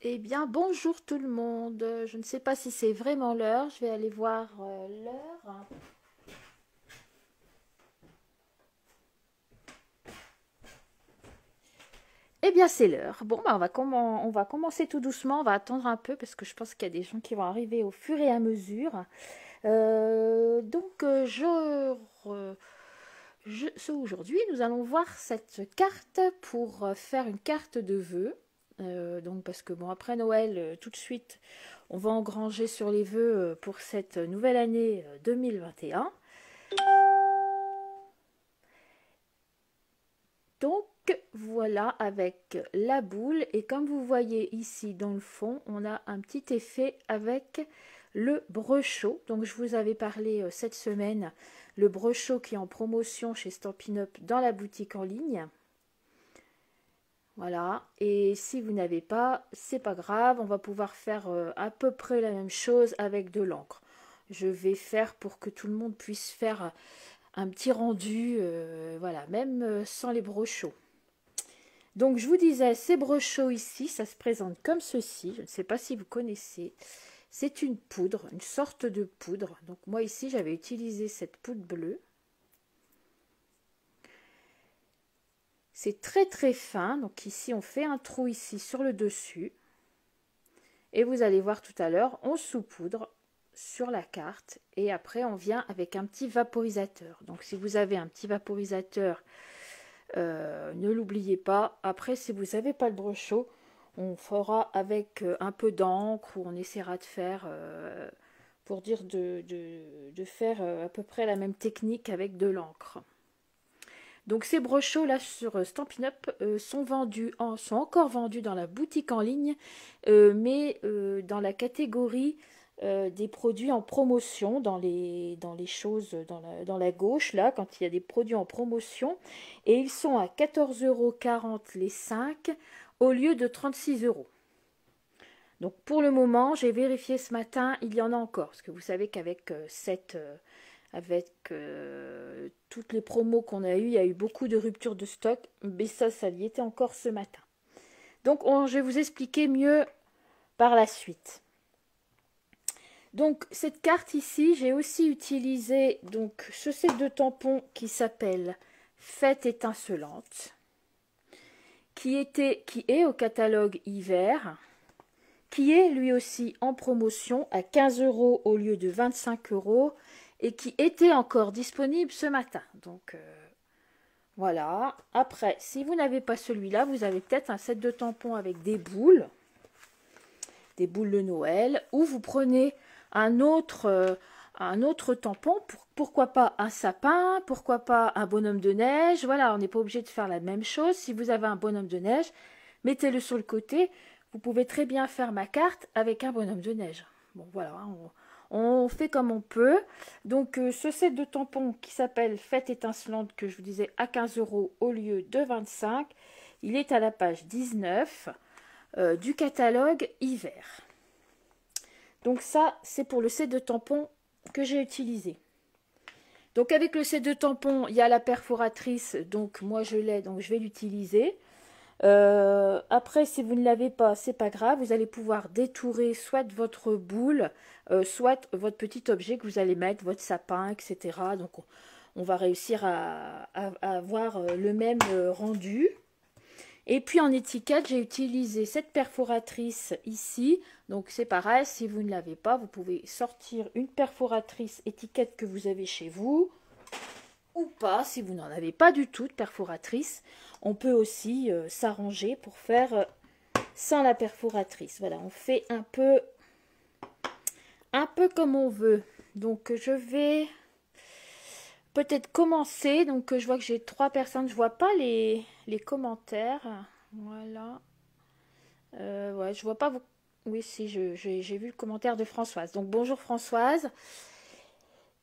Eh bien, bonjour tout le monde. Je ne sais pas si c'est vraiment l'heure. Je vais aller voir l'heure. Eh bien, c'est l'heure. Bon, bah, on va commencer tout doucement. On va attendre un peu parce que je pense qu'il y a des gens qui vont arriver au fur et à mesure. Aujourd'hui, nous allons voir cette carte pour faire une carte de vœux. Donc, parce que bon, après Noël, tout de suite, on va engranger sur les vœux pour cette nouvelle année 2021. Donc voilà avec la boule et comme vous voyez ici dans le fond, on a un petit effet avec le brochet. Donc je vous avais parlé cette semaine, le brochet qui est en promotion chez Stampin' Up dans la boutique en ligne. Voilà, et si vous n'avez pas, c'est pas grave, on va pouvoir faire à peu près la même chose avec de l'encre. Je vais faire pour que tout le monde puisse faire un petit rendu, voilà, même sans les brochets. Donc je vous disais, ces brochets ici, ça se présente comme ceci. Je ne sais pas si vous connaissez. C'est une poudre, une sorte de poudre. Donc moi ici, j'avais utilisé cette poudre bleue. C'est très très fin. Donc ici, on fait un trou ici sur le dessus. Et vous allez voir tout à l'heure, on saupoudre sur la carte. Et après, on vient avec un petit vaporisateur. Donc si vous avez un petit vaporisateur, ne l'oubliez pas. Après, si vous n'avez pas le brochet, on fera avec un peu d'encre ou on essaiera de faire, pour dire de faire à peu près la même technique avec de l'encre. Donc ces brochets là sur Stampin' Up sont encore vendus dans la boutique en ligne, mais dans la catégorie des produits en promotion, dans les choses, dans la gauche, là, quand il y a des produits en promotion, et ils sont à 14,40 € les 5 au lieu de 36 €. Donc pour le moment, j'ai vérifié ce matin, il y en a encore, parce que vous savez qu'avec toutes les promos qu'on a eues, il y a eu beaucoup de ruptures de stock, mais ça y était encore ce matin. Donc je vais vous expliquer mieux par la suite. Donc cette carte ici, j'ai aussi utilisé donc ce set de tampons qui s'appelle Fête étincelante, qui est au catalogue hiver, qui est lui aussi en promotion à 15 € au lieu de 25 € et qui était encore disponible ce matin. Donc voilà. Après, si vous n'avez pas celui-là, vous avez peut-être un set de tampons avec des boules de Noël, ou vous prenez un autre tampon, pourquoi pas un sapin, pourquoi pas un bonhomme de neige. Voilà, on n'est pas obligé de faire la même chose. Si vous avez un bonhomme de neige, mettez-le sur le côté. Vous pouvez très bien faire ma carte avec un bonhomme de neige. Bon, voilà, on fait comme on peut. Donc, ce set de tampons qui s'appelle Fête étincelante, que je vous disais à 15 € au lieu de 25, il est à la page 19 du catalogue hiver. Donc ça, c'est pour le set de tampons que j'ai utilisé. Donc avec le set de tampons, il y a la perforatrice, donc moi je l'ai, donc je vais l'utiliser. Après, si vous ne l'avez pas, c'est pas grave, vous allez pouvoir détourer soit votre boule, soit votre petit objet que vous allez mettre, votre sapin, etc. Donc on va réussir à avoir le même rendu. Et puis en étiquette, j'ai utilisé cette perforatrice ici. Donc c'est pareil, si vous ne l'avez pas, vous pouvez sortir une perforatrice étiquette que vous avez chez vous. Ou pas, si vous n'en avez pas du tout de perforatrice. On peut aussi s'arranger pour faire sans la perforatrice. Voilà, on fait un peu comme on veut. Donc je vais peut-être commencer. Donc je vois que j'ai 3 personnes. Je vois pas les commentaires. Voilà. Ouais, je vois pas. Oui, si, j'ai vu le commentaire de Françoise. Donc bonjour Françoise.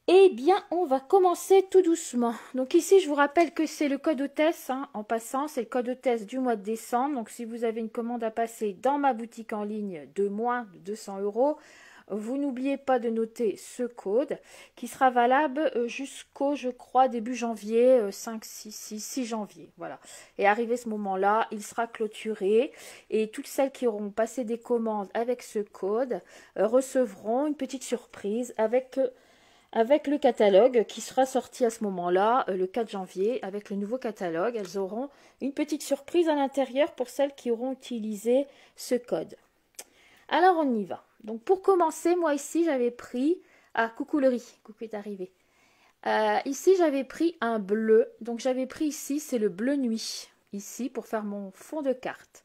Eh bien, on va commencer tout doucement. Donc ici, je vous rappelle que c'est le code hôtesse. Hein, en passant, c'est le code hôtesse du mois de décembre. Donc si vous avez une commande à passer dans ma boutique en ligne de moins de 200 €, vous n'oubliez pas de noter ce code qui sera valable jusqu'au, je crois, début janvier, 6 janvier. Voilà. Et arrivé ce moment-là, il sera clôturé et toutes celles qui auront passé des commandes avec ce code recevront une petite surprise avec le catalogue qui sera sorti à ce moment-là, le 4 janvier, avec le nouveau catalogue. Elles auront une petite surprise à l'intérieur pour celles qui auront utilisé ce code. Alors, on y va. Donc, pour commencer, moi, ici, j'avais pris... Ah, coucou le riz, coucou est arrivé. Ici, j'avais pris un bleu. Donc, j'avais pris ici, c'est le bleu nuit. Ici, pour faire mon fond de carte.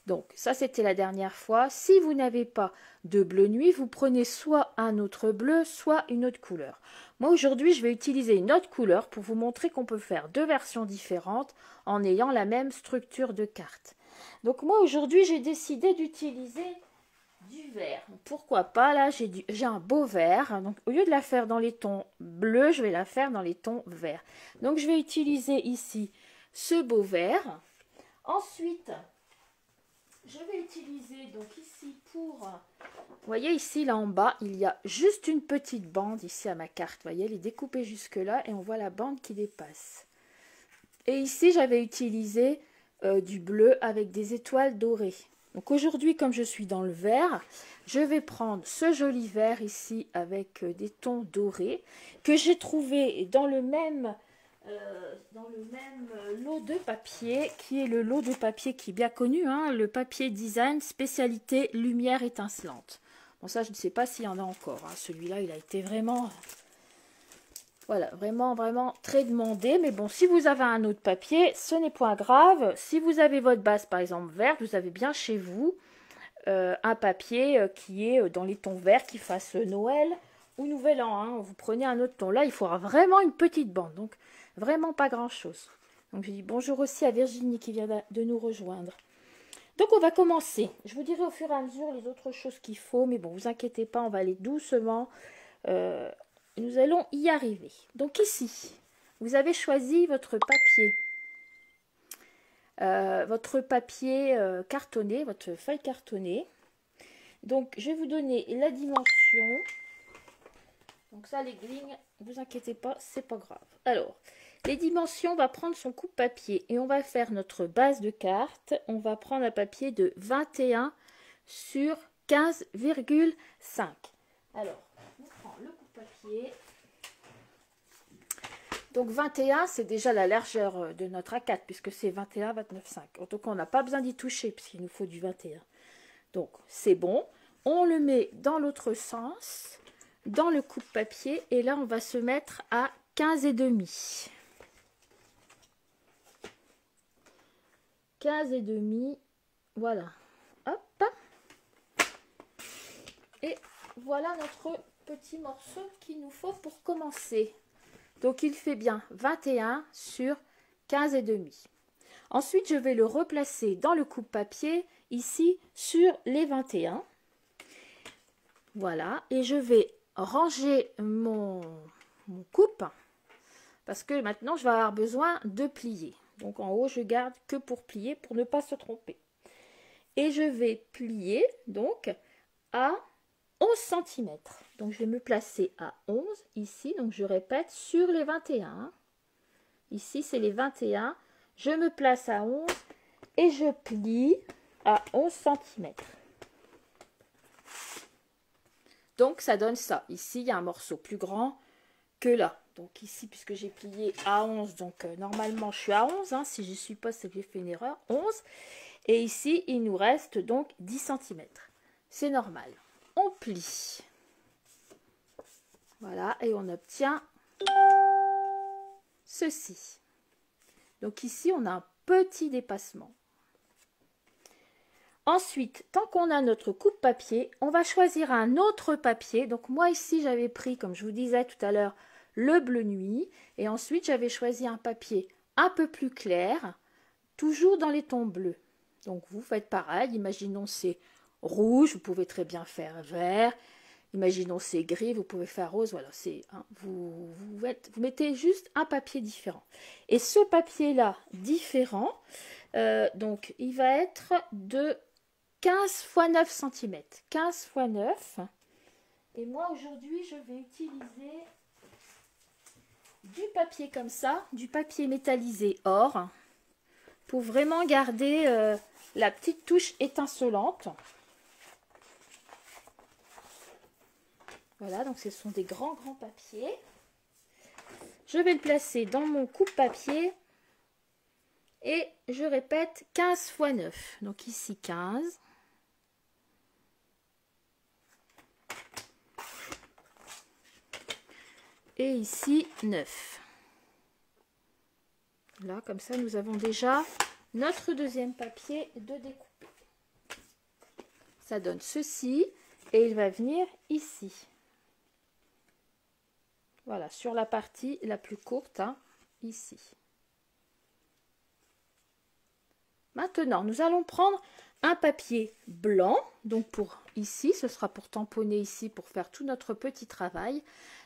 Donc, ça, c'était la dernière fois. Si vous n'avez pas de bleu nuit, vous prenez soit un autre bleu, soit une autre couleur. Moi, aujourd'hui, je vais utiliser une autre couleur pour vous montrer qu'on peut faire deux versions différentes en ayant la même structure de carte. Donc, moi, aujourd'hui, j'ai décidé d'utiliser du vert. Pourquoi pas? Là, j'ai un beau vert. Donc, au lieu de la faire dans les tons bleus, je vais la faire dans les tons verts. Donc, je vais utiliser ici ce beau vert. Ensuite... je vais utiliser donc ici pour, vous voyez ici là en bas, il y a juste une petite bande ici à ma carte. Vous voyez, elle est découpée jusque là et on voit la bande qui dépasse. Et ici, j'avais utilisé du bleu avec des étoiles dorées. Donc aujourd'hui, comme je suis dans le vert, je vais prendre ce joli vert ici avec des tons dorés que j'ai trouvé dans le même lot de papier, qui est le lot de papier qui est bien connu, hein, le papier design spécialité lumière étincelante. Bon, ça, je ne sais pas s'il y en a encore. Hein. Celui-là, il a été vraiment... voilà, vraiment très demandé. Mais bon, si vous avez un autre papier, ce n'est point grave. Si vous avez votre base, par exemple, verte, vous avez bien chez vous un papier qui est dans les tons verts, qui fasse Noël ou Nouvel An. Hein. Vous prenez un autre ton. Là, il faudra vraiment une petite bande. Donc, vraiment pas grand-chose. Donc, je dis bonjour aussi à Virginie qui vient de nous rejoindre. Donc, on va commencer. Je vous dirai au fur et à mesure les autres choses qu'il faut. Mais bon, vous inquiétez pas, on va aller doucement. Nous allons y arriver. Donc, ici, vous avez choisi votre papier. Cartonné, votre feuille cartonnée. Donc, je vais vous donner la dimension. Donc, ça, les lignes, ne vous inquiétez pas, c'est pas grave. Alors, les dimensions, on va prendre son coupe-papier et on va faire notre base de carte. On va prendre un papier de 21 sur 15,5. Alors, on prend le coupe-papier. Donc 21, c'est déjà la largeur de notre A4 puisque c'est 21, 29, 5. Donc on n'a pas besoin d'y toucher puisqu'il nous faut du 21. Donc c'est bon. On le met dans l'autre sens, dans le coupe-papier et là on va se mettre à 15,5. 15,5, voilà. Hop. Et voilà notre petit morceau qu'il nous faut pour commencer. Donc, il fait bien 21 sur 15,5. Ensuite, je vais le replacer dans le coupe-papier, ici, sur les 21. Voilà. Et je vais ranger mon coupe, parce que maintenant, je vais avoir besoin de plier. Donc, en haut, je garde que pour plier, pour ne pas se tromper. Et je vais plier, donc, à 11 cm. Donc, je vais me placer à 11 ici. Donc, je répète sur les 21. Ici, c'est les 21. Je me place à 11 et je plie à 11 cm. Donc, ça donne ça. Ici, il y a un morceau plus grand que là. Donc, ici, puisque j'ai plié à 11, donc normalement, je suis à 11. Hein, si je n'y suis pas, c'est que j'ai fait une erreur. 11. Et ici, il nous reste donc 10 cm. C'est normal. On plie. Voilà, et on obtient ceci. Donc ici, on a un petit dépassement. Ensuite, tant qu'on a notre coupe-papier, on va choisir un autre papier. Donc moi ici, j'avais pris, comme je vous disais tout à l'heure, le bleu nuit. Et ensuite, j'avais choisi un papier un peu plus clair, toujours dans les tons bleus. Donc vous faites pareil, imaginons c'est rouge, vous pouvez très bien faire vert. Imaginons c'est gris, vous pouvez faire rose. Voilà, c'est hein, vous mettez juste un papier différent. Et ce papier-là différent, donc il va être de 15 x 9 cm. 15 x 9, Et moi aujourd'hui je vais utiliser du papier comme ça, du papier métallisé or, pour vraiment garder la petite touche étincelante. Voilà, donc ce sont des grands papiers. Je vais le placer dans mon coupe-papier et je répète 15 x 9. Donc ici 15. Et ici 9. Là, comme ça, nous avons déjà notre deuxième papier de découper. Ça donne ceci et il va venir ici. Voilà, sur la partie la plus courte, hein, ici. Maintenant, nous allons prendre un papier blanc. Donc pour ici, ce sera pour tamponner ici, pour faire tout notre petit travail.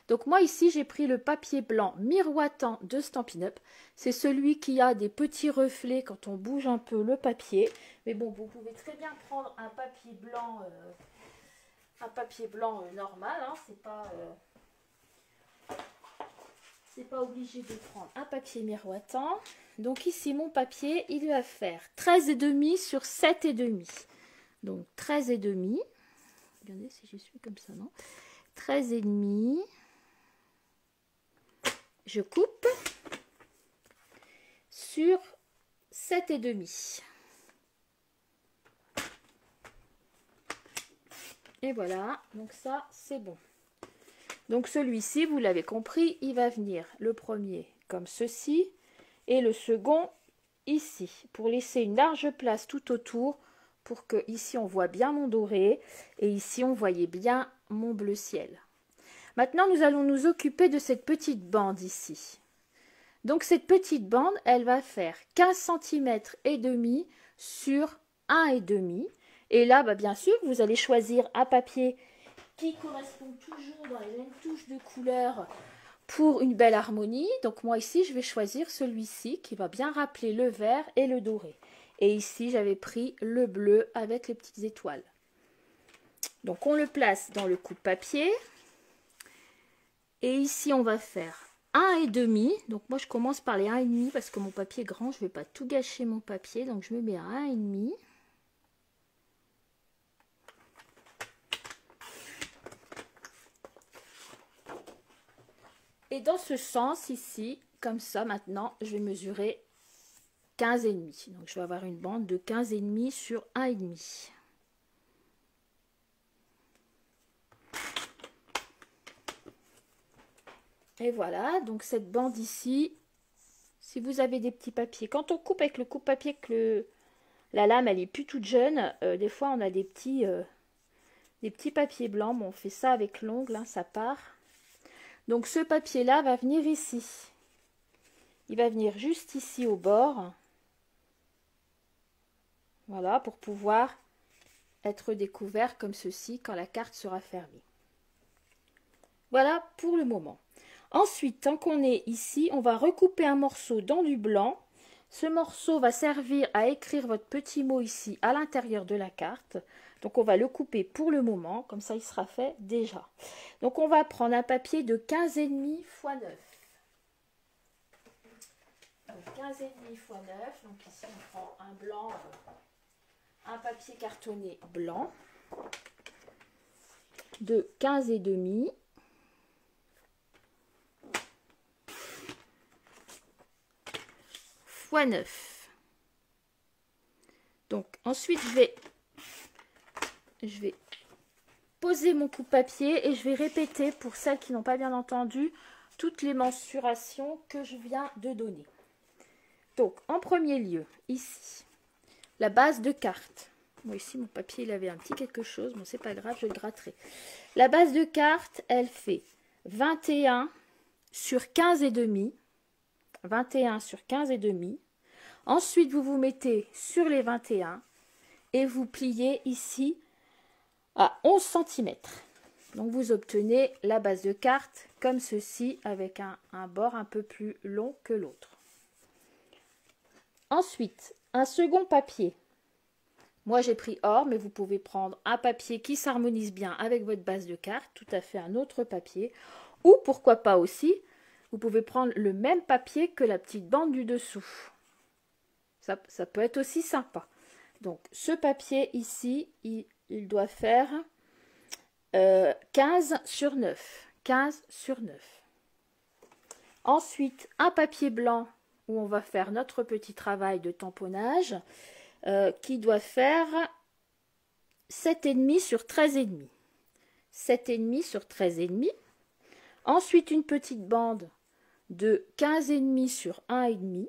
Donc moi ici, j'ai pris le papier blanc miroitant de Stampin' Up. C'est celui qui a des petits reflets quand on bouge un peu le papier. Mais bon, vous pouvez très bien prendre un papier blanc normal. Hein, c'est pas obligé de prendre un papier miroitant. Donc ici, mon papier, il va faire 13,5 sur 7,5. Donc 13,5. Regardez si je suis comme ça, non? 13,5. Je coupe sur 7,5. Et voilà, donc ça, c'est bon. Donc celui-ci, vous l'avez compris, il va venir le premier comme ceci et le second ici, pour laisser une large place tout autour, pour que ici on voit bien mon doré et ici on voyait bien mon bleu ciel. Maintenant, nous allons nous occuper de cette petite bande ici. Donc cette petite bande, elle va faire 15 cm et demi sur 1,5. Et là, bien sûr, vous allez choisir un papier qui correspond toujours dans les mêmes touches de couleur pour une belle harmonie. Donc moi ici, je vais choisir celui-ci qui va bien rappeler le vert et le doré. Et ici, j'avais pris le bleu avec les petites étoiles. Donc on le place dans le coupe-papier. Et ici, on va faire 1,5. Donc moi, je commence par les 1,5 parce que mon papier est grand. Je ne vais pas tout gâcher mon papier. Donc je me mets à 1,5. Et dans ce sens ici, comme ça, maintenant, je vais mesurer 15,5. Donc je vais avoir une bande de 15,5 sur 1,5. Et voilà, donc cette bande ici, si vous avez des petits papiers, quand on coupe avec le coupe-papier, que la lame elle est plus toute jeune, des fois on a des petits papiers blancs. Bon, on fait ça avec l'ongle, hein, ça part. Donc ce papier là va venir ici. Il va venir juste ici au bord. Voilà, pour pouvoir être découvert comme ceci quand la carte sera fermée. Voilà pour le moment. Ensuite, tant qu'on est ici, on va recouper un morceau dans du blanc. Ce morceau va servir à écrire votre petit mot ici à l'intérieur de la carte. Donc on va le couper pour le moment, comme ça il sera fait déjà. Donc on va prendre un papier de 15,5 x 9. Donc 15,5 x 9, donc ici on prend un blanc, un papier cartonné blanc de 15,5. X 9. Donc ensuite je vais poser mon coupe-papier et je vais répéter pour celles qui n'ont pas bien entendu toutes les mensurations que je viens de donner. Donc en premier lieu, ici, la base de carte. Bon, ici mon papier il avait un petit quelque chose, bon c'est pas grave, je le gratterai. La base de carte, elle fait 21 sur 15,5. 21 sur 15,5. Ensuite, vous vous mettez sur les 21 et vous pliez ici à 11 cm. Donc, vous obtenez la base de carte comme ceci avec un bord un peu plus long que l'autre. Ensuite, un second papier Moi, j'ai pris or, mais vous pouvez prendre un papier qui s'harmonise bien avec votre base de cartes, tout à fait un autre papier. Ou pourquoi pas aussi, vous pouvez prendre le même papier que la petite bande du dessous. Ça peut être aussi sympa. Donc, ce papier ici, il doit faire 15 sur 9. 15 sur 9. Ensuite, un papier blanc où on va faire notre petit travail de tamponnage qui doit faire 7,5 sur 13,5. 7,5 sur 13,5. Ensuite, une petite bande de 15,5 sur 1,5.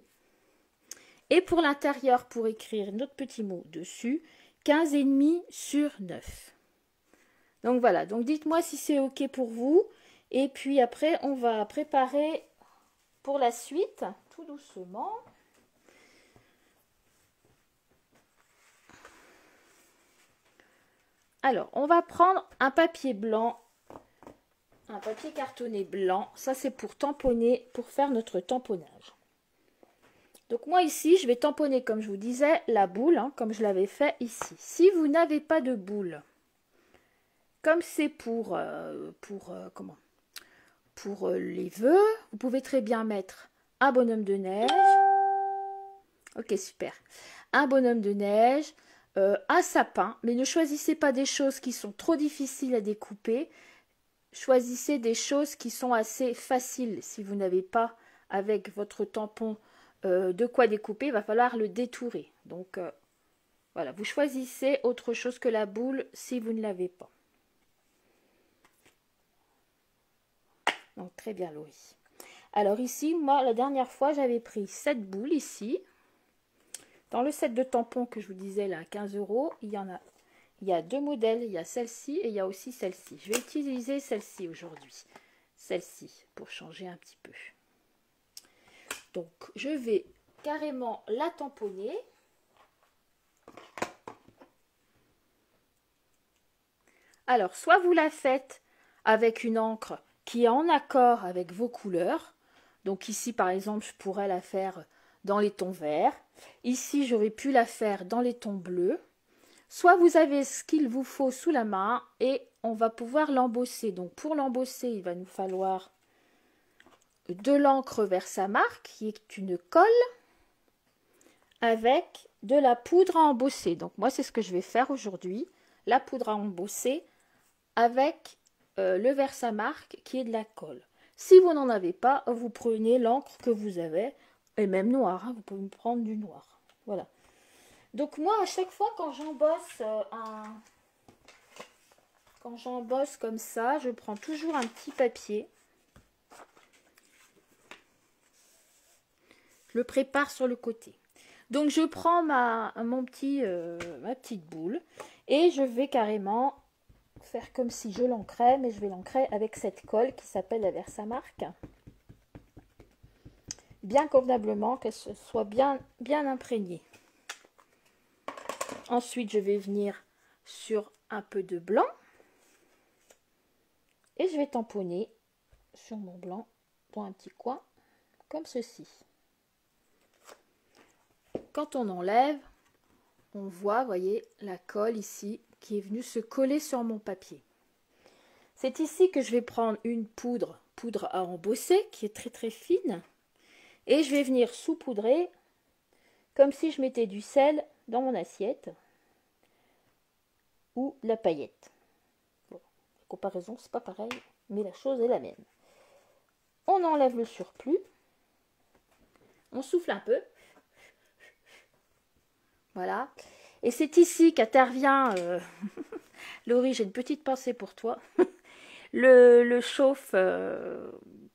Et pour l'intérieur, pour écrire notre petit mot dessus, 15,5 sur 9. Donc voilà, donc dites-moi si c'est OK pour vous. Et puis après, on va préparer pour la suite, tout doucement. Alors, on va prendre un papier blanc, un papier cartonné blanc. Ça, c'est pour tamponner, pour faire notre tamponnage. Donc moi ici, je vais tamponner, comme je vous disais, la boule, hein, comme je l'avais fait ici. Si vous n'avez pas de boule, comme c'est pour les vœux, vous pouvez très bien mettre un bonhomme de neige. Ok, super. Un bonhomme de neige, un sapin, mais ne choisissez pas des choses qui sont trop difficiles à découper. Choisissez des choses qui sont assez faciles. Si vous n'avez pas avec votre tampon de quoi découper, il va falloir le détourer. Donc voilà, vous choisissez autre chose que la boule si vous ne l'avez pas. Donc très bien, Laurie. Alors ici, moi, la dernière fois, j'avais pris cette boule ici. Dans le set de tampons que je vous disais là, à 15 €, il y a deux modèles. Il y a celle-ci et il y a aussi celle-ci. Je vais utiliser celle-ci aujourd'hui. Celle-ci, pour changer un petit peu. Donc, je vais carrément la tamponner. Alors, soit vous la faites avec une encre qui est en accord avec vos couleurs. Donc ici, par exemple, je pourrais la faire dans les tons verts. Ici, j'aurais pu la faire dans les tons bleus. Soit vous avez ce qu'il vous faut sous la main et on va pouvoir l'embosser. Donc pour l'embosser, il va nous falloir de l'encre Versamark, qui est une colle, avec de la poudre à embosser. Donc moi, c'est ce que je vais faire aujourd'hui. La poudre à embosser avec le Versamark qui est de la colle. Si vous n'en avez pas, vous prenez l'encre que vous avez, et même noir, hein, vous pouvez prendre du noir. Voilà. Donc moi, à chaque fois quand j'embosse quand j'embosse comme ça, je prends toujours un petit papier. Je le prépare sur le côté. Donc je prends ma petite boule et je vais carrément faire comme si je l'ancrais, mais je vais l'ancrer avec cette colle qui s'appelle la Versamark. Bien convenablement, qu'elle soit bien imprégnée. Ensuite, je vais venir sur un peu de blanc et je vais tamponner sur mon blanc dans un petit coin comme ceci. Quand on enlève, on voit, voyez, la colle ici qui est venue se coller sur mon papier. C'est ici que je vais prendre une poudre à embosser qui est très très fine et je vais venir saupoudrer comme si je mettais du sel dans mon assiette ou la paillette. Bon, la comparaison c'est pas pareil, mais la chose est la même. On enlève le surplus, on souffle un peu, voilà. Et c'est ici qu'intervient Laurie, j'ai une petite pensée pour toi. le chauffe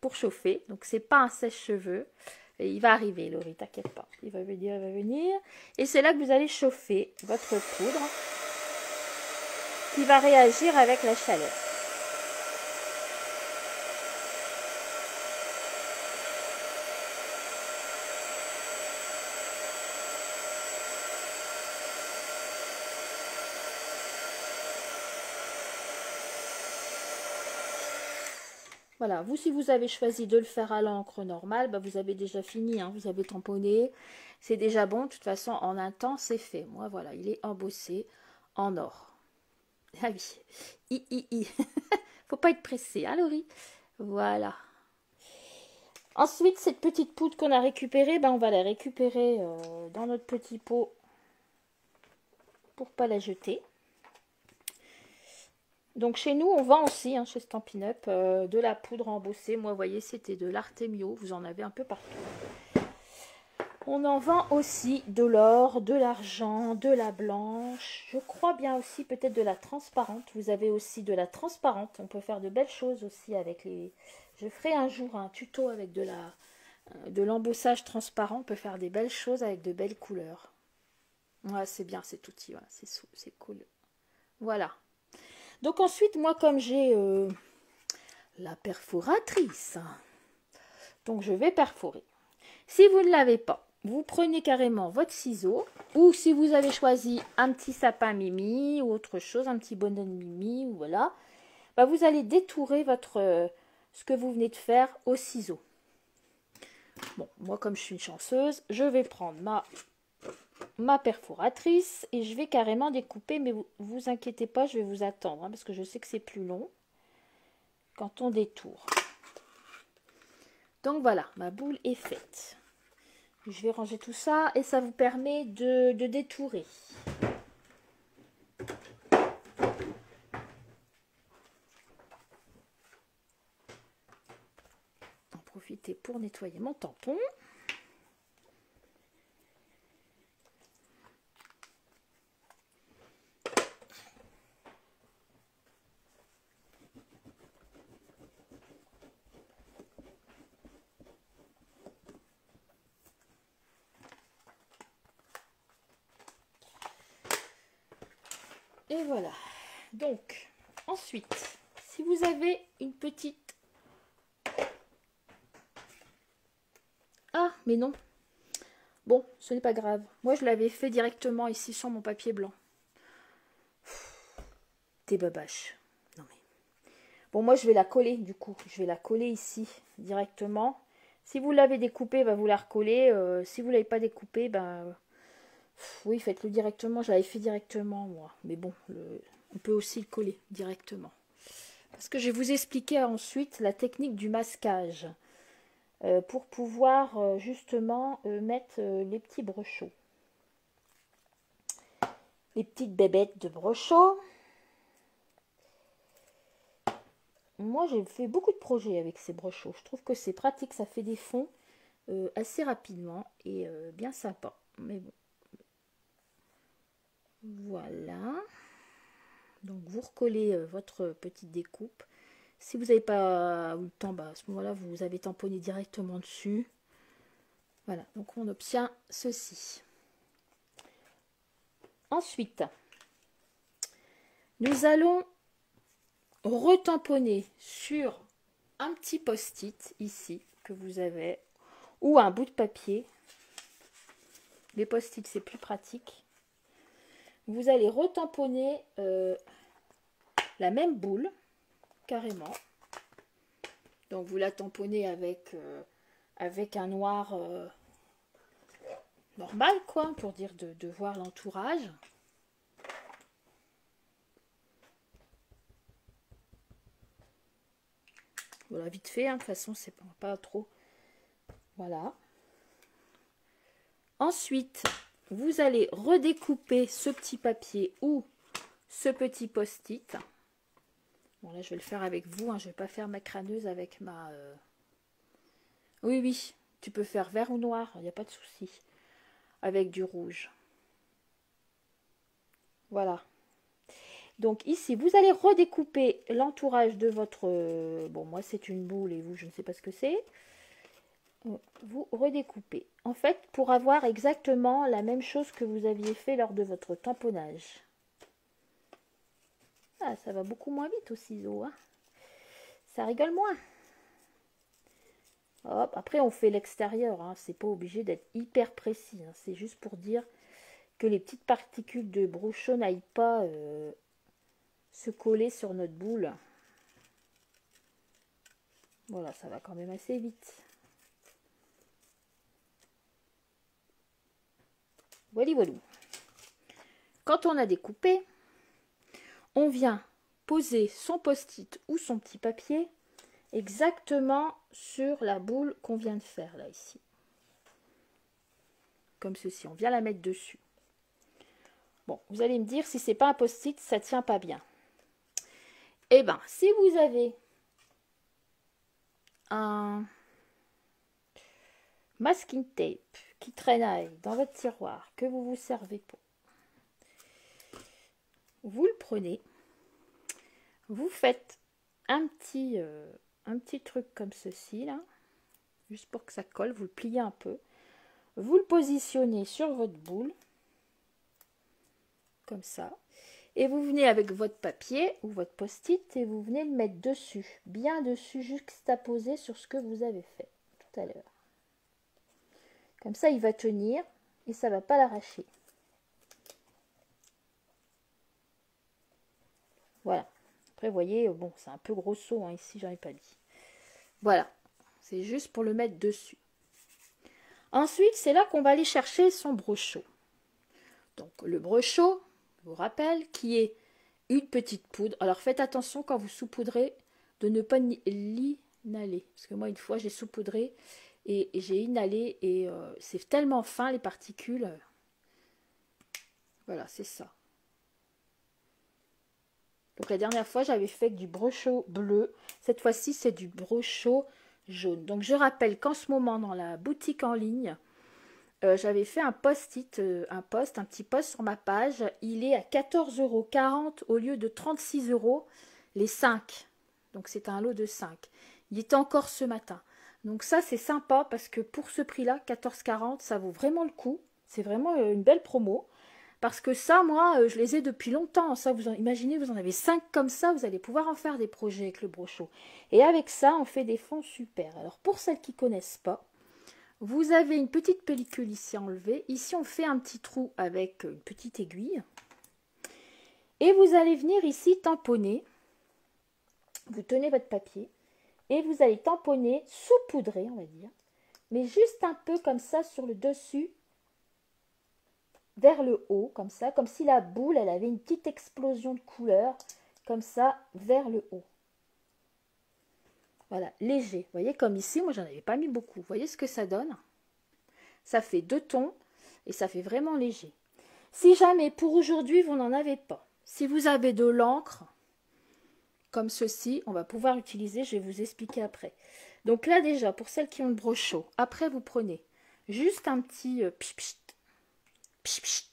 pour chauffer, donc c'est pas un sèche-cheveux. Et il va arriver, Laurie, t'inquiète pas. Il va venir. Et c'est là que vous allez chauffer votre poudre qui va réagir avec la chaleur. Voilà, vous, si vous avez choisi de le faire à l'encre normale, bah, vous avez déjà fini, hein, vous avez tamponné, c'est déjà bon. De toute façon, en un temps, c'est fait. Moi, voilà, il est embossé en or. Ah oui, faut pas être pressé, hein, Laurie. Voilà. Ensuite, cette petite poudre qu'on a récupérée, ben, on va la récupérer dans notre petit pot pour pas la jeter. Donc chez nous, on vend aussi, hein, chez Stampin' Up, de la poudre embossée. Moi, vous voyez, c'était de l'Artemio. Vous en avez un peu partout. On en vend aussi de l'or, de l'argent, de la blanche. Je crois bien aussi peut-être de la transparente. Vous avez aussi de la transparente. On peut faire de belles choses aussi avec les... Je ferai un jour un tuto avec de l'embossage transparent. On peut faire des belles choses avec de belles couleurs. Ouais, c'est bien cet outil. Voilà, c'est cool. Voilà. Donc ensuite, moi, comme j'ai la perforatrice, donc je vais perforer. Si vous ne l'avez pas, vous prenez carrément votre ciseau, ou si vous avez choisi un petit sapin Mimi ou autre chose, un petit bonhomme Mimi, ou voilà, bah vous allez détourer ce que vous venez de faire au ciseau. Bon, moi comme je suis une chanceuse, je vais prendre ma perforatrice et je vais carrément découper, mais vous inquiétez pas, je vais vous attendre, hein, parce que je sais que c'est plus long quand on détourne. Donc voilà, ma boule est faite. Je vais ranger tout ça et ça vous permet de détourer. En profiter pour nettoyer mon tampon. Et voilà. Donc, ensuite, si vous avez une petite... Ah, mais non. Bon, ce n'est pas grave. Moi, je l'avais fait directement ici sur mon papier blanc. Des babaches. Non mais... Bon, moi, je vais la coller, du coup. Je vais la coller ici, directement. Si vous l'avez découpée, bah, vous la recollez. Si vous ne l'avez pas découpée, bah... Oui, faites-le directement. Je l'avais fait directement, moi. Mais bon, on peut aussi le coller directement. Parce que je vais vous expliquer ensuite la technique du masquage. Pour pouvoir justement mettre les petits brochos. Les petites bébêtes de brochot. Moi, j'ai fait beaucoup de projets avec ces brochots. Je trouve que c'est pratique, ça fait des fonds assez rapidement et bien sympa. Mais bon. Voilà. Donc, vous recollez votre petite découpe. Si vous n'avez pas eu le temps, bah, à ce moment-là, vous avez tamponné directement dessus. Voilà, donc on obtient ceci. Ensuite, nous allons retamponner sur un petit post-it ici que vous avez ou un bout de papier. Les post-it, c'est plus pratique. Vous allez retamponner la même boule carrément. Donc vous la tamponnez avec un noir normal, quoi, pour dire de voir l'entourage. Voilà, vite fait, hein, de toute façon, c'est pas trop. Voilà. Ensuite, vous allez redécouper ce petit papier ou ce petit post-it. Bon, là, je vais le faire avec vous. Hein, je ne vais pas faire ma crâneuse avec ma... Oui, oui, tu peux faire vert ou noir, il n'y a pas de souci. Avec du rouge. Voilà. Donc ici, vous allez redécouper l'entourage de votre... bon, moi, c'est une boule et vous, je ne sais pas ce que c'est. Vous redécoupez. En fait, pour avoir exactement la même chose que vous aviez fait lors de votre tamponnage. Ah, ça va beaucoup moins vite au ciseau. Hein. Ça rigole moins. Hop, après, on fait l'extérieur. Hein. C'est pas obligé d'être hyper précis. Hein. C'est juste pour dire que les petites particules de brochot n'aillent pas se coller sur notre boule. Voilà, ça va quand même assez vite. Voilà, voilà. Quand on a découpé, on vient poser son post-it ou son petit papier exactement sur la boule qu'on vient de faire là, ici. Comme ceci, on vient la mettre dessus. Bon, vous allez me dire, si c'est pas un post-it, ça tient pas bien. Eh bien, si vous avez un masking tape qui traînaille dans votre tiroir, que vous vous servez pour, vous le prenez, vous faites un petit truc comme ceci, là, juste pour que ça colle, vous le pliez un peu, vous le positionnez sur votre boule, comme ça, et vous venez avec votre papier ou votre post-it et vous venez le mettre dessus, bien dessus, juxtaposé sur ce que vous avez fait tout à l'heure. Comme ça, il va tenir et ça ne va pas l'arracher. Voilà. Après, vous voyez, bon, c'est un peu grosso, hein, ici, j'en ai pas mis. Voilà. C'est juste pour le mettre dessus. Ensuite, c'est là qu'on va aller chercher son brochot. Donc, le brochot, je vous rappelle, qui est une petite poudre. Alors, faites attention quand vous saupoudrez de ne pas l'inhaler. Parce que moi, une fois, j'ai saupoudré et j'ai inhalé et c'est tellement fin, les particules. Voilà, c'est ça. Donc, la dernière fois, j'avais fait du brochot bleu. Cette fois-ci, c'est du brochot jaune. Donc, je rappelle qu'en ce moment, dans la boutique en ligne, j'avais fait un post-it, un petit post sur ma page. Il est à 14,40 € au lieu de 36 € les 5. Donc, c'est un lot de 5. Il est encore ce matin. Donc, ça, c'est sympa parce que pour ce prix-là, 14,40 €, ça vaut vraiment le coup. C'est vraiment une belle promo. Parce que ça, moi, je les ai depuis longtemps. Ça, vous imaginez, vous en avez 5 comme ça, vous allez pouvoir en faire des projets avec le brochot. Et avec ça, on fait des fonds super. Alors, pour celles qui ne connaissent pas, vous avez une petite pellicule ici à enlever. Ici, on fait un petit trou avec une petite aiguille. Et vous allez venir ici tamponner. Vous tenez votre papier et vous allez tamponner, saupoudrer, on va dire. Mais juste un peu comme ça sur le dessus, vers le haut, comme ça, comme si la boule, elle avait une petite explosion de couleur, comme ça, vers le haut. Voilà, léger. Vous voyez, comme ici, moi, j'en avais pas mis beaucoup. Vous voyez ce que ça donne? Ça fait 2 tons et ça fait vraiment léger. Si jamais, pour aujourd'hui, vous n'en avez pas, si vous avez de l'encre, comme ceci, on va pouvoir utiliser, je vais vous expliquer après. Donc là, déjà, pour celles qui ont le brochot, après, vous prenez juste un petit pchit,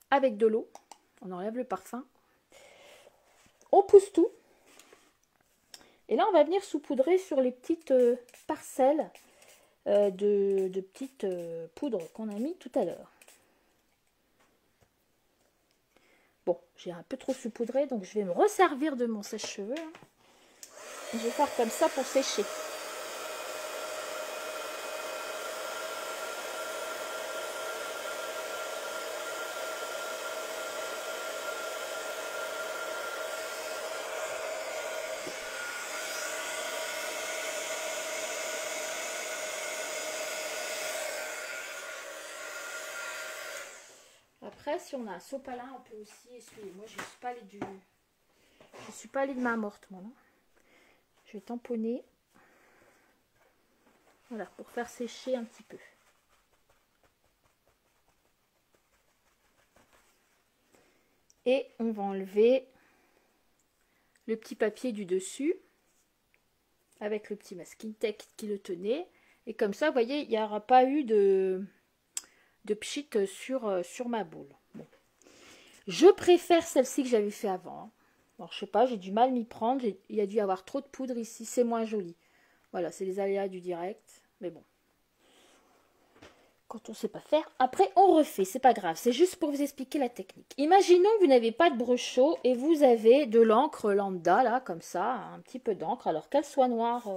avec de l'eau, on enlève le parfum, on pousse tout, et là on va venir saupoudrer sur les petites parcelles de petites poudres qu'on a mis tout à l'heure. Bon, j'ai un peu trop saupoudré, donc je vais me resservir de mon sèche-cheveux. Je vais faire comme ça pour sécher. Après, si on a un sopalin, on peut aussi essuyer. Moi, je suis pas allée de main morte, moi. Non. Je vais tamponner. Voilà, pour faire sécher un petit peu. Et on va enlever le petit papier du dessus avec le petit masking tape qui le tenait. Et comme ça, vous voyez, il n'y aura pas eu de pchit sur ma boule. Bon. Je préfère celle-ci que j'avais fait avant. Alors, je sais pas, j'ai du mal à m'y prendre. Il y a dû y avoir trop de poudre ici, c'est moins joli. Voilà, c'est les aléas du direct. Mais bon. Quand on ne sait pas faire, après on refait, c'est pas grave, c'est juste pour vous expliquer la technique. Imaginons que vous n'avez pas de brochot et vous avez de l'encre lambda, là, comme ça, un petit peu d'encre, alors qu'elle soit noire,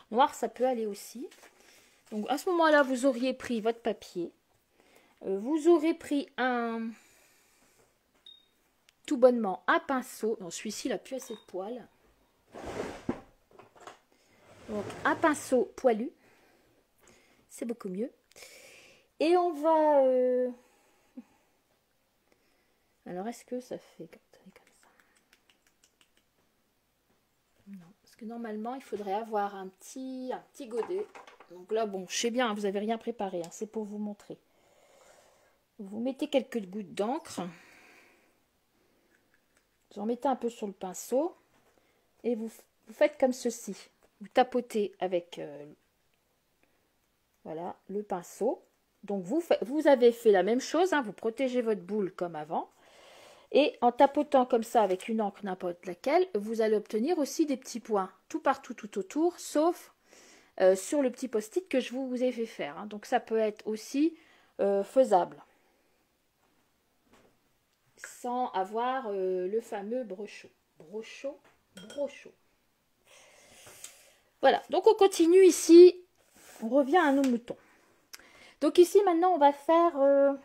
noire ça peut aller aussi. Donc à ce moment-là, vous auriez pris votre papier, vous aurez pris tout bonnement un pinceau, non celui-ci il n'a plus assez de poils. Donc un pinceau poilu, c'est beaucoup mieux. Et on va... Alors est-ce que ça fait comme ça? Non, parce que normalement il faudrait avoir un petit godet. Donc là bon, je sais bien, vous n'avez rien préparé, hein, c'est pour vous montrer. Vous mettez quelques gouttes d'encre. Vous en mettez un peu sur le pinceau. Et vous faites comme ceci. Vous tapotez avec voilà, le pinceau. Donc vous avez fait la même chose, hein, vous protégez votre boule comme avant. Et en tapotant comme ça avec une encre n'importe laquelle, vous allez obtenir aussi des petits points tout partout, tout autour, sauf sur le petit post-it que je vous ai fait faire. Hein. Donc ça peut être aussi faisable. Sans avoir le fameux brochot. Brochot. Voilà, donc on continue ici. On revient à nos moutons. Donc ici maintenant on va faire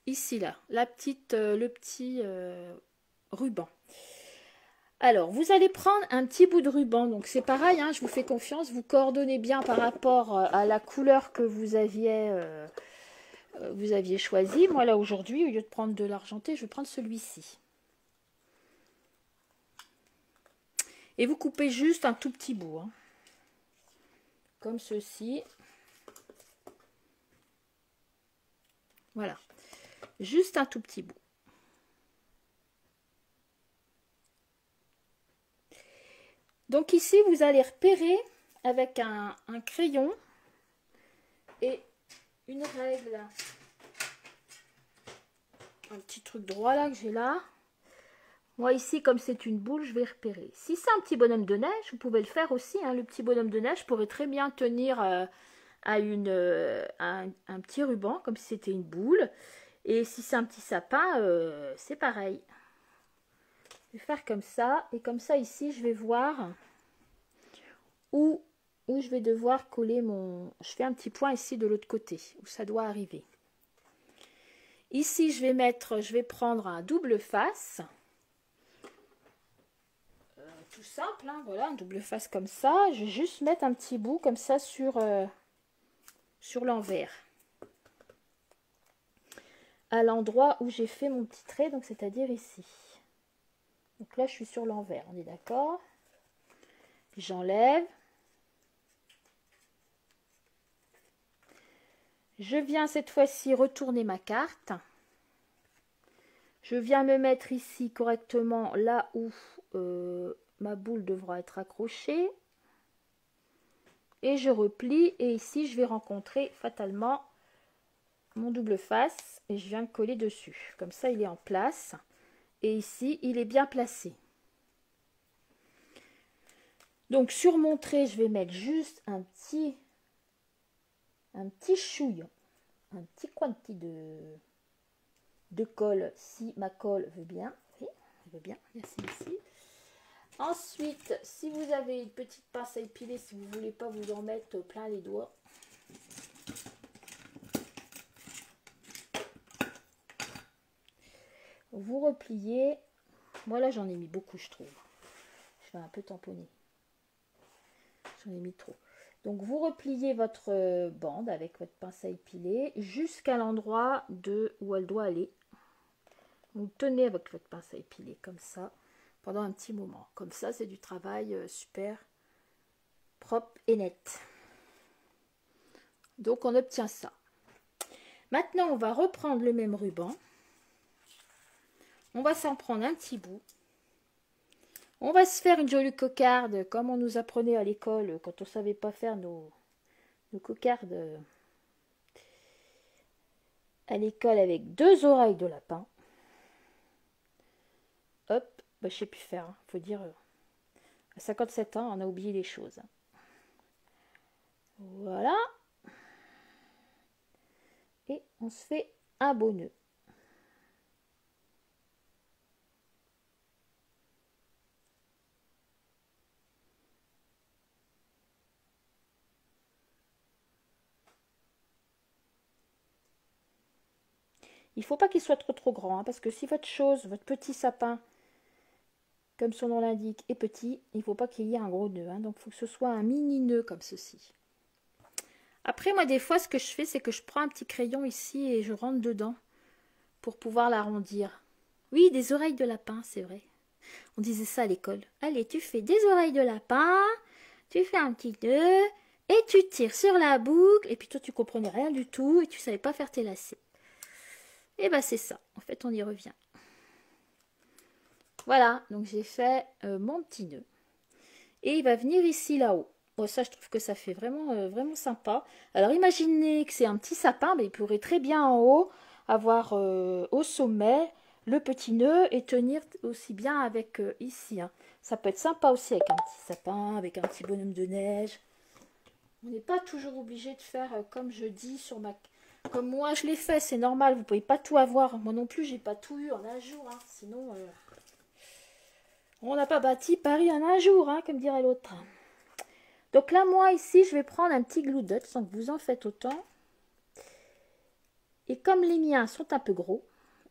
ici là, le petit ruban. Alors vous allez prendre un petit bout de ruban, donc c'est pareil, hein, je vous fais confiance, vous coordonnez bien par rapport à la couleur que vous aviez choisi. Moi là aujourd'hui, au lieu de prendre de l'argenté, je vais prendre celui-ci. Et vous coupez juste un tout petit bout, hein, comme ceci. Voilà, juste un tout petit bout. Donc ici, vous allez repérer avec un crayon et une règle. Un petit truc droit là que j'ai là. Moi ici, comme c'est une boule, je vais repérer. Si c'est un petit bonhomme de neige, vous pouvez le faire aussi. Hein. Le petit bonhomme de neige pourrait très bien tenir à un petit ruban, comme si c'était une boule. Et si c'est un petit sapin, c'est pareil. Je vais faire comme ça. Et comme ça, ici, je vais voir où je vais devoir coller mon... Je fais un petit point ici de l'autre côté, où ça doit arriver. Ici, je vais prendre un double face. Tout simple, hein, voilà, un double face comme ça. Je vais juste mettre un petit bout comme ça sur l'envers. À l'endroit où j'ai fait mon petit trait, donc c'est-à-dire ici. Donc là, je suis sur l'envers, on est d'accord? J'enlève. Je viens cette fois-ci retourner ma carte. Je viens me mettre ici correctement là où ma boule devra être accrochée. Et je replie et ici je vais rencontrer fatalement mon double face et je viens coller dessus. Comme ça il est en place et ici il est bien placé. Donc sur mon trait je vais mettre juste un petit chouille, un petit quanti de colle si ma colle veut bien. Oui, elle veut bien, merci ici. Ensuite, si vous avez une petite pince à épiler, si vous ne voulez pas vous en mettre plein les doigts, vous repliez. Moi là j'en ai mis beaucoup, je trouve. Je vais un peu tamponner. J'en ai mis trop. Donc vous repliez votre bande avec votre pince à épiler jusqu'à l'endroit où elle doit aller. Vous tenez avec votre pince à épiler comme ça pendant un petit moment. Comme ça, c'est du travail super propre et net. Donc on obtient ça. Maintenant, on va reprendre le même ruban. On va s'en prendre un petit bout. On va se faire une jolie cocarde comme on nous apprenait à l'école quand on ne savait pas faire nos cocardes à l'école avec 2 oreilles de lapin. Hop, bah, je sais plus faire, hein. Faut dire, à 57 ans, on a oublié les choses. Voilà. Et on se fait un beau nœud. Il ne faut pas qu'il soit trop grand, hein, parce que si votre petit sapin comme son nom l'indique, est petit. Il ne faut pas qu'il y ait un gros nœud, hein, donc il faut que ce soit un mini nœud comme ceci. Après, moi, des fois, ce que je fais, c'est que je prends un petit crayon ici et je rentre dedans pour pouvoir l'arrondir. Oui, des oreilles de lapin, c'est vrai. On disait ça à l'école. Allez, tu fais des oreilles de lapin, tu fais un petit nœud et tu tires sur la boucle. Et puis toi, tu comprenais rien du tout et tu savais pas faire tes lacets. Et ben c'est ça. En fait, on y revient. Voilà, donc j'ai fait mon petit nœud. Et il va venir ici, là-haut. Bon, ça, je trouve que ça fait vraiment, vraiment sympa. Alors, imaginez que c'est un petit sapin, mais il pourrait très bien en haut avoir au sommet le petit nœud et tenir aussi bien avec ici. Hein. Ça peut être sympa aussi avec un petit sapin, avec un petit bonhomme de neige. On n'est pas toujours obligé de faire comme je dis sur ma... Comme moi, je l'ai fait, c'est normal. Vous ne pouvez pas tout avoir. Moi non plus, j'ai pas tout eu en un jour. Hein. Sinon, on n'a pas bâti Paris en un jour, hein, comme dirait l'autre. Donc là, moi, ici, je vais prendre un petit glue dot sans que vous en faites autant. Et comme les miens sont un peu gros,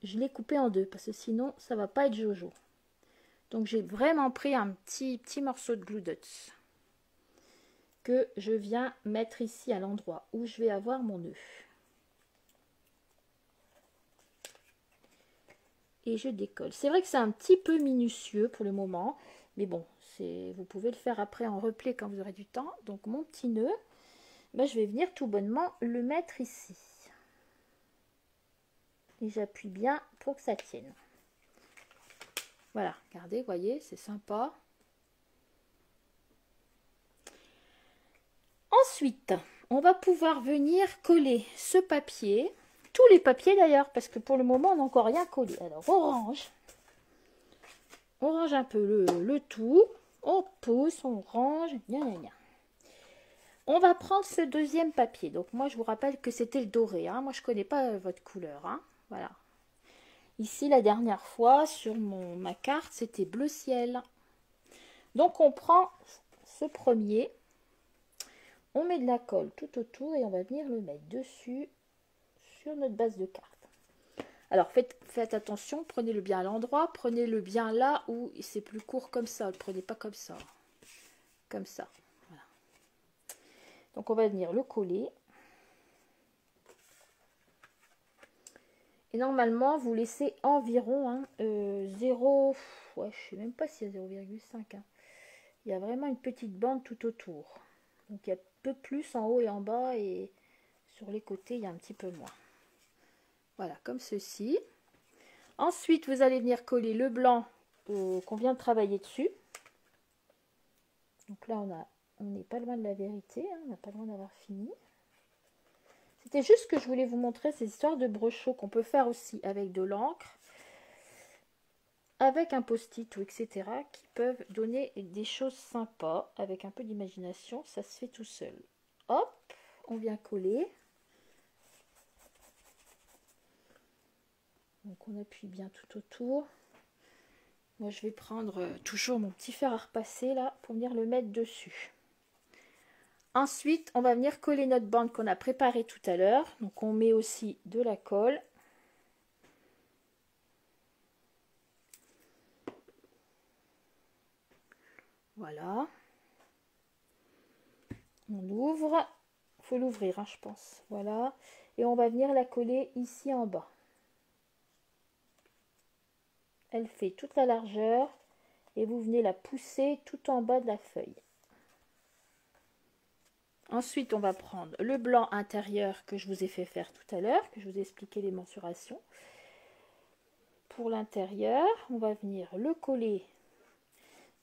je l'ai coupé en deux parce que sinon, ça va pas être jojo. Donc, j'ai vraiment pris un petit morceau de glue dot que je viens mettre ici à l'endroit où je vais avoir mon nœud. Et je décolle. C'est vrai que c'est un petit peu minutieux pour le moment, mais bon, vous pouvez le faire après en replay quand vous aurez du temps. Donc mon petit nœud, ben, je vais venir tout bonnement le mettre ici. Et j'appuie bien pour que ça tienne. Voilà, regardez, voyez, c'est sympa. Ensuite, on va pouvoir venir coller ce papier, tous les papiers d'ailleurs, parce que pour le moment, on n'a encore rien collé. Alors, on range un peu le tout, on pousse, on range, gna gna gna. On va prendre ce deuxième papier. Donc, moi, je vous rappelle que c'était le doré. Hein. Moi, je ne connais pas votre couleur. Hein. Voilà. Ici, la dernière fois, sur ma carte, c'était bleu ciel. Donc, on prend ce premier. On met de la colle tout autour et on va venir le mettre dessus sur notre base de carte. Alors, faites attention, prenez-le bien à l'endroit, prenez-le bien là où c'est plus court comme ça. Ne le prenez pas comme ça. Comme ça. Voilà. Donc, on va venir le coller. Et normalement, vous laissez environ 0... Ouais, je ne sais même pas s'il y a 0,5. Hein. Il y a vraiment une petite bande tout autour. Donc, il y a peu plus en haut et en bas. Et sur les côtés, il y a un petit peu moins. Voilà, comme ceci. Ensuite, vous allez venir coller le blanc qu'on vient de travailler dessus. Donc là, on n'est pas loin de la vérité. Hein, on n'a pas loin d'avoir fini. C'était juste que je voulais vous montrer ces histoires de brochot qu'on peut faire aussi avec de l'encre, avec un post-it ou etc. qui peuvent donner des choses sympas avec un peu d'imagination. Ça se fait tout seul. Hop, on vient coller. Donc on appuie bien tout autour. Moi je vais prendre toujours mon petit fer à repasser là pour venir le mettre dessus. Ensuite on va venir coller notre bande qu'on a préparée tout à l'heure. Donc on met aussi de la colle. Voilà. On ouvre. Il faut l'ouvrir hein, je pense. Voilà. Et on va venir la coller ici en bas. Elle fait toute la largeur et vous venez la pousser tout en bas de la feuille. Ensuite, on va prendre le blanc intérieur que je vous ai fait faire tout à l'heure, que je vous ai expliqué les mensurations. Pour l'intérieur, on va venir le coller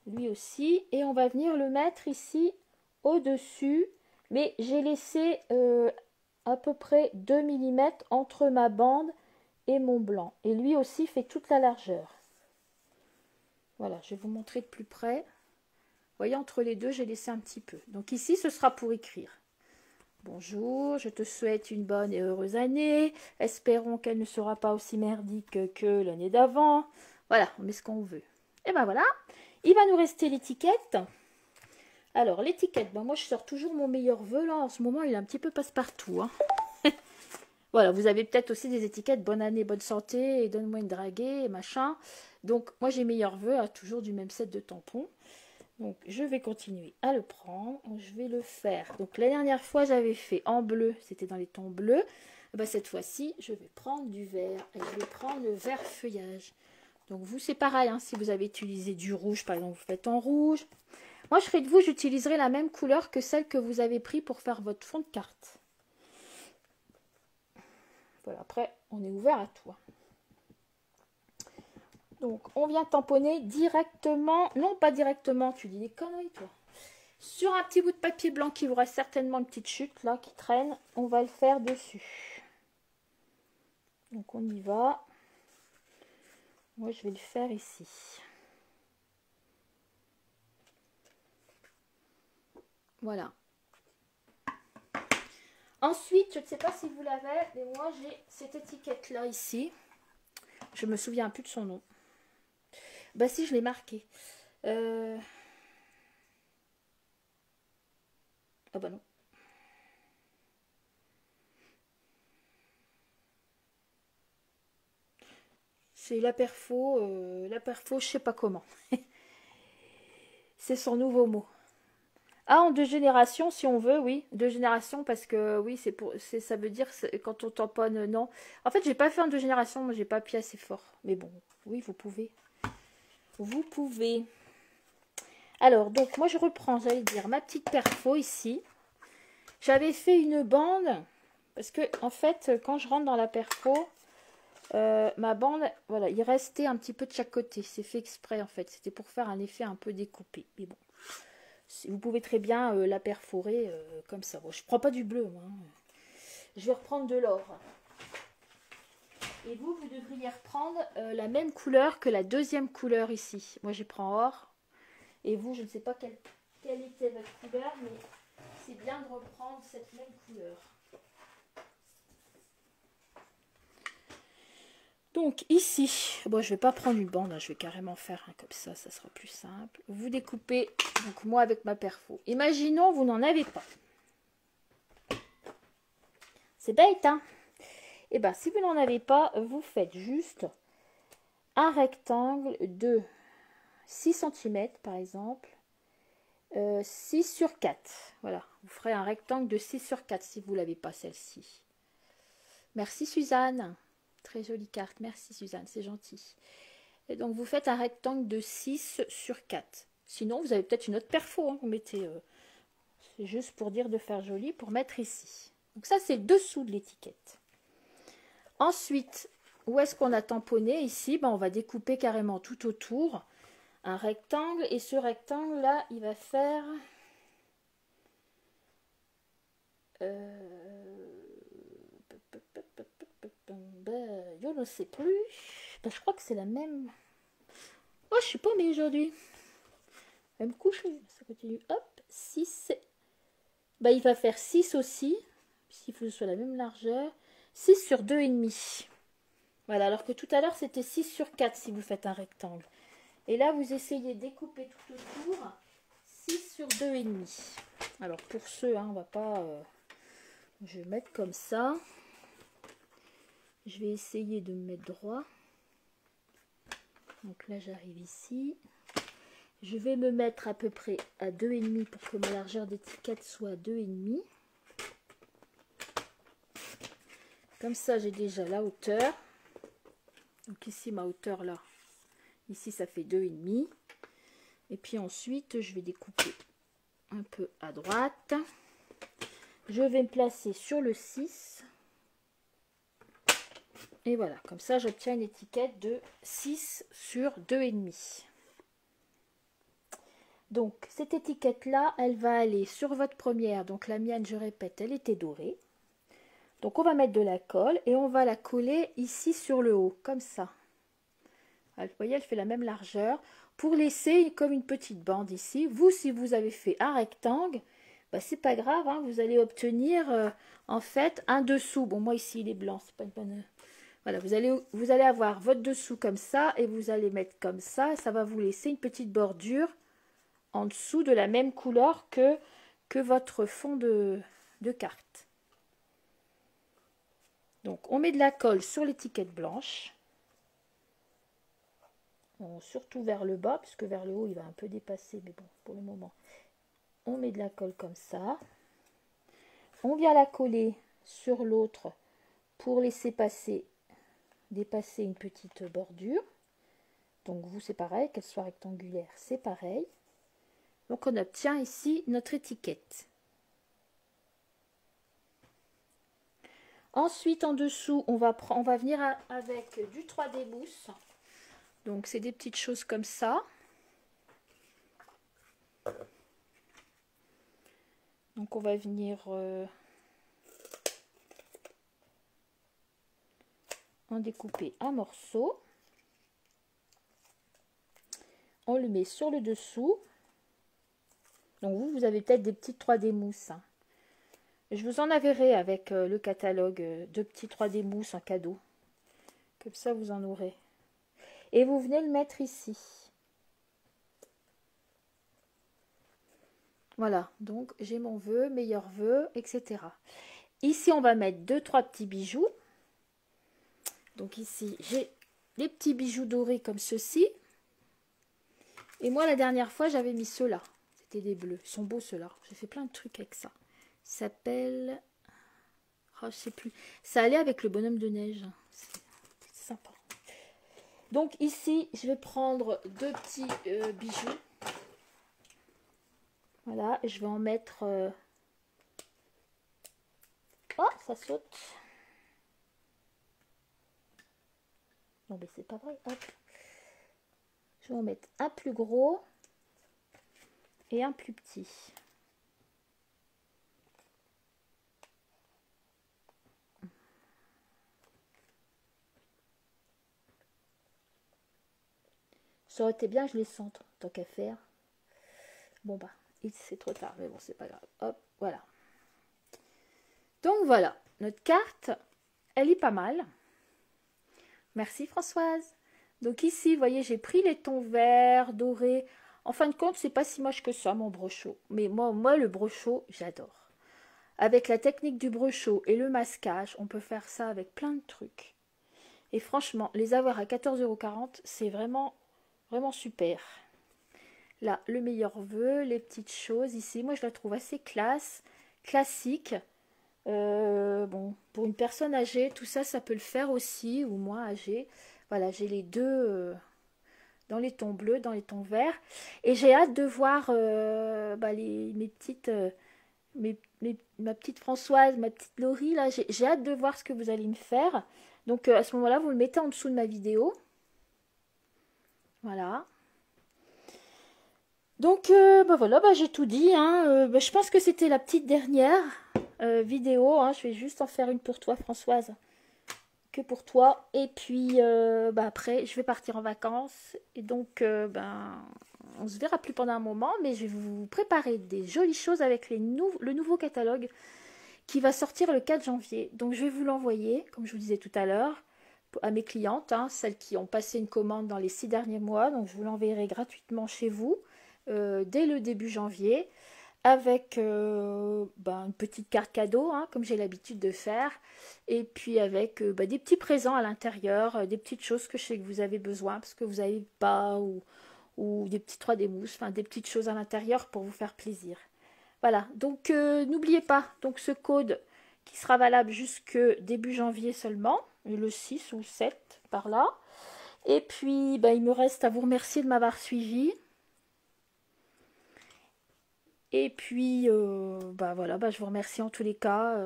lui aussi et on va venir le mettre ici au-dessus. Mais j'ai laissé à peu près 2 mm entre ma bande et mon blanc. Et lui aussi fait toute la largeur. Voilà, je vais vous montrer de plus près. Vous voyez, entre les deux, j'ai laissé un petit peu. Donc ici, ce sera pour écrire. Bonjour, je te souhaite une bonne et heureuse année. Espérons qu'elle ne sera pas aussi merdique que l'année d'avant. Voilà, on met ce qu'on veut. Et ben voilà, il va nous rester l'étiquette. Alors, l'étiquette, ben moi, je sors toujours mon meilleur vœu. Là, en ce moment, il est un petit peu passe-partout. Hein. Voilà, vous avez peut-être aussi des étiquettes bonne année, bonne santé, et donne-moi une draguée, et machin. Donc, moi, j'ai meilleurs vœux, hein, toujours du même set de tampons. Donc, je vais continuer à le prendre. Je vais le faire. Donc, la dernière fois, j'avais fait en bleu. C'était dans les tons bleus. Ben, cette fois-ci, je vais prendre du vert. Et je vais prendre le vert feuillage. Donc, vous, c'est pareil. Hein, si vous avez utilisé du rouge, par exemple, vous faites en rouge. Moi, je serai de vous, j'utiliserai la même couleur que celle que vous avez pris pour faire votre fond de carte. Voilà, après, on est ouvert à tout. Donc, on vient tamponner directement, non pas directement, tu dis des conneries toi, sur un petit bout de papier blanc qui vous reste certainement une petite chute là qui traîne, on va le faire dessus. Donc, on y va. Moi, je vais le faire ici. Voilà. Ensuite, je ne sais pas si vous l'avez, mais moi, j'ai cette étiquette là ici. Je me souviens plus de son nom. Bah si, je l'ai marqué. Ah bah non. C'est la perfo, je sais pas comment. C'est son nouveau mot. Ah, en 2 générations, si on veut, oui. 2 générations, parce que oui, ça veut dire quand on tamponne, non. En fait, j'ai pas fait en 2 générations, moi j'ai pas appuyé assez fort. Mais bon, oui, vous pouvez. Vous pouvez. Alors, donc, moi je reprends, j'allais dire, ma petite perfo ici. J'avais fait une bande, parce que, en fait, quand je rentre dans la perfo, ma bande, voilà, il restait un petit peu de chaque côté. C'est fait exprès, en fait. C'était pour faire un effet un peu découpé. Mais bon, vous pouvez très bien la perforer comme ça. Bon, je ne prends pas du bleu, moi. Hein. Je vais reprendre de l'or. Et vous devriez reprendre la même couleur que la deuxième couleur ici. Moi, je prends or. Et vous, je ne sais pas quelle était votre couleur, mais c'est bien de reprendre cette même couleur. Donc ici, bon, je vais pas prendre une bande, hein, je vais carrément faire un comme ça sera plus simple. Vous découpez, donc moi avec ma perfo. Imaginons vous n'en avez pas. C'est bête, hein? Et bien, si vous n'en avez pas, vous faites juste un rectangle de 6 cm par exemple, 6 sur 4. Voilà, vous ferez un rectangle de 6 sur 4 si vous ne l'avez pas celle-ci. Merci Suzanne. Très jolie carte, merci Suzanne, c'est gentil. Et donc vous faites un rectangle de 6 sur 4. Sinon vous avez peut-être une autre perfo, hein, vous mettez, c'est juste pour dire de faire joli, pour mettre ici. Donc ça c'est le dessous de l'étiquette. Ensuite, où est-ce qu'on a tamponné ici? Ben, on va découper carrément tout autour un rectangle, et ce rectangle là il va faire je ne sais plus. Ben, je crois que c'est la même. Oh, je suis pas mais aujourd'hui. Elle va me coucher. Ça continue. Hop, 6. Ben, il va faire 6 aussi. S'il faut que ce soit la même largeur. 6 sur 2,5. Voilà, alors que tout à l'heure, c'était 6 sur 4 si vous faites un rectangle. Et là, vous essayez de découper tout autour. 6 sur 2,5. Alors, pour ceux, hein, on va pas... je vais mettre comme ça. Je vais essayer de me mettre droit. Donc là, j'arrive ici. Je vais me mettre à peu près à 2,5 pour que ma largeur d'étiquette soit 2,5. Comme ça, j'ai déjà la hauteur. Donc ici, ma hauteur là. Ici, ça fait 2,5. Et puis ensuite, je vais découper un peu à droite. Je vais me placer sur le 6. Et voilà, comme ça, j'obtiens une étiquette de 6 sur 2,5. Donc, cette étiquette-là, elle va aller sur votre première. Donc, la mienne, je répète, elle était dorée. Donc, on va mettre de la colle et on va la coller ici sur le haut, comme ça. Vous voyez, elle fait la même largeur. Pour laisser comme une petite bande ici. Vous, si vous avez fait un rectangle, bah, c'est pas grave, hein, vous allez obtenir en fait un dessous. Bon, moi ici, il est blanc, c'est pas une bonne... Voilà, vous allez avoir votre dessous comme ça et vous allez mettre comme ça. Ça va vous laisser une petite bordure en dessous de la même couleur que votre fond de carte. Donc, on met de la colle sur l'étiquette blanche. surtout vers le bas, puisque vers le haut il va un peu dépasser, mais bon, pour le moment, on met de la colle comme ça. On vient la coller sur l'autre pour laisser dépasser une petite bordure. Donc vous, c'est pareil, qu'elle soit rectangulaire, c'est pareil. Donc on obtient ici notre étiquette. Ensuite, en dessous, on va venir avec du 3D mousse. Donc c'est des petites choses comme ça. Donc on va venir en découper un morceau. On le met sur le dessous. Donc vous avez peut-être des petites 3D mousses. Hein. Je vous en enverrai avec le catalogue de petits 3D mousse en cadeau. Comme ça, vous en aurez. Et vous venez le mettre ici. Voilà, donc j'ai mon vœu, meilleur vœu, etc. Ici, on va mettre 2-3 petits bijoux. Donc ici, j'ai des petits bijoux dorés comme ceci. Et moi, la dernière fois, j'avais mis ceux-là. C'était des bleus. Ils sont beaux, ceux-là. J'ai fait plein de trucs avec ça. Il s'appelle... Oh, je sais plus. Ça allait avec le bonhomme de neige. C'est sympa. Donc ici, je vais prendre 2 petits bijoux. Voilà, je vais en mettre... Oh, ça saute. Non, mais c'est pas vrai. Hop. Je vais en mettre un plus gros et un plus petit. Ça aurait été bien, je les centre, tant qu'à faire. Bon bah, c'est trop tard, mais bon, c'est pas grave. Hop, voilà. Donc voilà, notre carte, elle est pas mal. Merci Françoise. Donc ici, vous voyez, j'ai pris les tons verts, dorés. En fin de compte, c'est pas si moche que ça, mon brochot. Mais moi le brochot, j'adore. Avec la technique du brochot et le masquage, on peut faire ça avec plein de trucs. Et franchement, les avoir à 14,40 €, c'est vraiment super. Là, le meilleur vœu, les petites choses ici. Moi, je la trouve assez classique. Bon, pour une personne âgée, tout ça, ça peut le faire aussi, ou moins âgée. Voilà, j'ai les deux dans les tons bleus, dans les tons verts. Et j'ai hâte de voir ma petite Françoise, ma petite Laurie, là. J'ai hâte de voir ce que vous allez me faire. Donc, à ce moment-là, vous le mettez en dessous de ma vidéo. Voilà. Donc, voilà, j'ai tout dit. Hein. Je pense que c'était la petite dernière vidéo. Hein. Je vais juste en faire une pour toi, Françoise. Que pour toi. Et puis, après, je vais partir en vacances. Et donc, on se verra plus pendant un moment. Mais je vais vous préparer des jolies choses avec le nouveau catalogue qui va sortir le 4 janvier. Donc, je vais vous l'envoyer, comme je vous disais tout à l'heure, à mes clientes, hein, celles qui ont passé une commande dans les 6 derniers mois. Donc, je vous l'enverrai gratuitement chez vous. Dès le début janvier avec une petite carte cadeau, hein, comme j'ai l'habitude de faire, et puis avec des petits présents à l'intérieur, des petites choses que je sais que vous avez besoin parce que vous n'avez pas, ou des petits 3D mousses, enfin des petites choses à l'intérieur pour vous faire plaisir. Voilà, donc n'oubliez pas donc ce code qui sera valable jusque début janvier seulement, le 6 ou 7 par là. Et puis il me reste à vous remercier de m'avoir suivi. Et puis, voilà, je vous remercie en tous les cas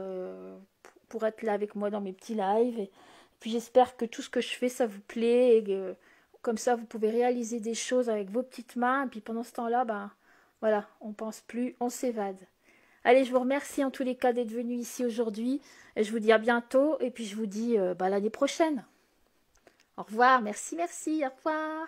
pour être là avec moi dans mes petits lives. Et puis, j'espère que tout ce que je fais, ça vous plaît. Et que, comme ça, vous pouvez réaliser des choses avec vos petites mains. Et puis, pendant ce temps-là, voilà, on pense plus, on s'évade. Allez, je vous remercie en tous les cas d'être venu ici aujourd'hui. Et je vous dis à bientôt. Et puis, je vous dis l'année prochaine. Au revoir, merci, au revoir.